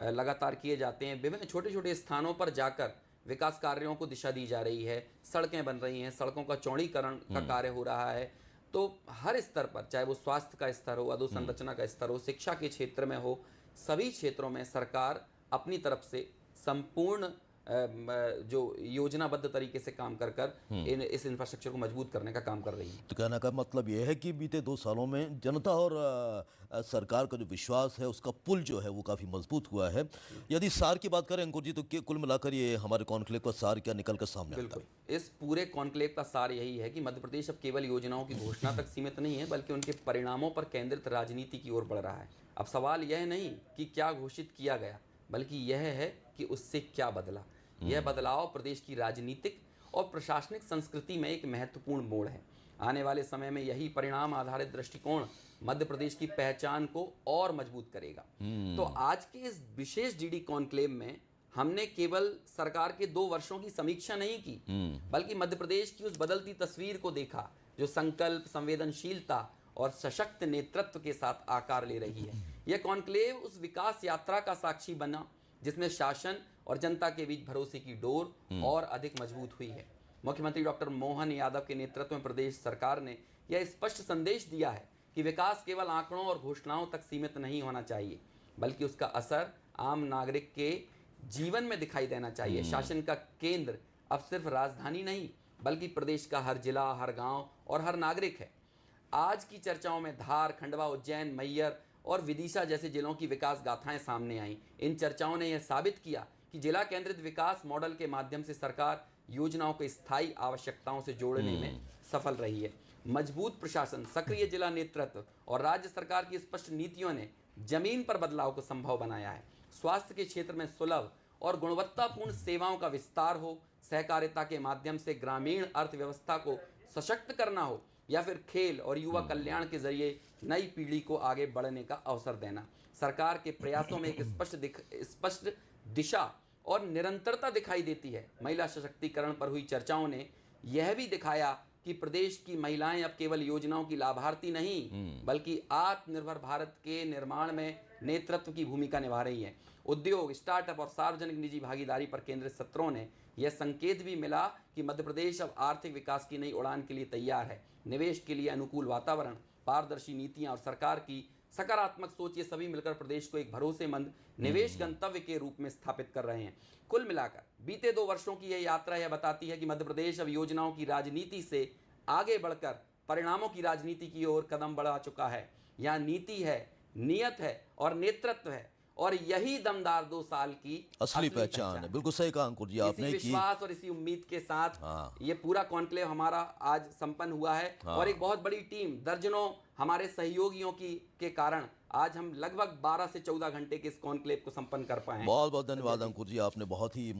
लगातार किए जाते हैं। विभिन्न छोटे छोटे स्थानों पर जाकर विकास कार्यों को दिशा दी जा रही है, सड़कें बन रही हैं, सड़कों का चौड़ीकरण का कार्य हो रहा है। तो हर स्तर पर, चाहे वो स्वास्थ्य का स्तर हो, अधोसंरचना का स्तर हो, शिक्षा के क्षेत्र में हो, सभी क्षेत्रों में सरकार अपनी तरफ से संपूर्ण जो योजनाबद्ध तरीके से काम कर इस इंफ्रास्ट्रक्चर को मजबूत करने का काम कर रही है। तो कहने का मतलब यह है कि बीते 2 सालों में जनता और सरकार का जो विश्वास है, उसका पुल जो है वो काफ़ी मजबूत हुआ है। यदि सार की बात करें अंकुर जी, तो कुल मिलाकर ये हमारे कॉन्क्लेव का सार क्या निकल कर सामने आता है? बिल्कुल, इस पूरे कॉन्क्लेव का सार यही है कि मध्य प्रदेश अब केवल योजनाओं की घोषणा तक सीमित नहीं है, बल्कि उनके परिणामों पर केंद्रित राजनीति की ओर बढ़ रहा है। अब सवाल यह नहीं कि क्या घोषित किया गया, बल्कि यह है कि उससे क्या बदला। यह बदलाव प्रदेश की राजनीतिक और प्रशासनिक संस्कृति में एक महत्वपूर्ण मोड़ है। आने वाले समय में यही परिणाम आधारित दृष्टिकोण मध्य प्रदेश की पहचान को और मजबूत करेगा। तो आज के इस विशेष डीडी कॉन्क्लेव में हमने केवल सरकार के 2 वर्षों की समीक्षा नहीं की, बल्कि मध्य प्रदेश की उस बदलती तस्वीर को देखा जो संकल्प, संवेदनशीलता और सशक्त नेतृत्व के साथ आकार ले रही है। यह कॉन्क्लेव उस विकास यात्रा का साक्षी बना जिसमें शासन और जनता के बीच भरोसे की डोर और अधिक मजबूत हुई है। मुख्यमंत्री डॉक्टर मोहन यादव के नेतृत्व में प्रदेश सरकार ने यह स्पष्ट संदेश दिया है कि विकास केवल आंकड़ों और घोषणाओं तक सीमित नहीं होना चाहिए, बल्कि उसका असर आम नागरिक के जीवन में दिखाई देना चाहिए। शासन का केंद्र अब सिर्फ राजधानी नहीं, बल्कि प्रदेश का हर जिला, हर गांव और हर नागरिक है। आज की चर्चाओं में धार, खंडवा, उज्जैन, मैहर और विदिशा जैसे जिलों की विकास गाथाएं सामने आईं। इन चर्चाओं ने यह साबित किया कि जिला केंद्रित विकास मॉडल के माध्यम से सरकार योजनाओं को स्थायी आवश्यकताओं से जोड़ने में सफल रही है। मजबूत प्रशासन, सक्रिय जिला नेतृत्व और राज्य सरकार की स्पष्ट नीतियों ने जमीन पर बदलाव को संभव बनाया है। स्वास्थ्य के क्षेत्र में सुलभ और गुणवत्तापूर्ण सेवाओं का विस्तार हो, सहकारिता के माध्यम से ग्रामीण अर्थव्यवस्था को सशक्त करना हो, या फिर खेल और युवा कल्याण के जरिए नई पीढ़ी को आगे बढ़ने का अवसर देना, सरकार के प्रयासों में एक स्पष्ट दिशा और निरंतरता दिखाई देती है। महिला सशक्तिकरण पर हुई चर्चाओं ने यह भी दिखाया कि प्रदेश की महिलाएं अब केवल योजनाओं की लाभार्थी नहीं, बल्कि आत्मनिर्भर भारत के निर्माण में नेतृत्व की भूमिका निभा रही हैं। उद्योग, स्टार्टअप और सार्वजनिक निजी भागीदारी पर केंद्रित सत्रों ने यह संकेत भी मिला कि मध्य प्रदेश अब आर्थिक विकास की नई उड़ान के लिए तैयार है। निवेश के लिए अनुकूल वातावरण, पारदर्शी नीतियां और सरकार की सकारात्मक सोच, ये सभी मिलकर प्रदेश को एक भरोसेमंद निवेश गंतव्य के रूप में स्थापित कर रहे हैं। कुल मिलाकर बीते 2 वर्षों की यह यात्रा यह बताती है कि मध्य प्रदेश अब योजनाओं की राजनीति से आगे बढ़कर परिणामों की राजनीति की ओर कदम बढ़ा चुका है। यहाँ नीति है, नियत है और नेतृत्व है, और यही दमदार 2 साल की असली पहचान है। बिल्कुल सही कहा अंकुर जी आपने। इसी विश्वास और इसी उम्मीद के साथ ये पूरा कॉन्क्लेव हमारा आज संपन्न हुआ है। और एक बहुत बड़ी टीम, दर्जनों हमारे सहयोगियों के कारण आज हम लगभग 12 से 14 घंटे के इस कॉन्क्लेव को संपन्न कर पाए हैं। बहुत बहुत धन्यवाद अंकुर जी, आपने बहुत ही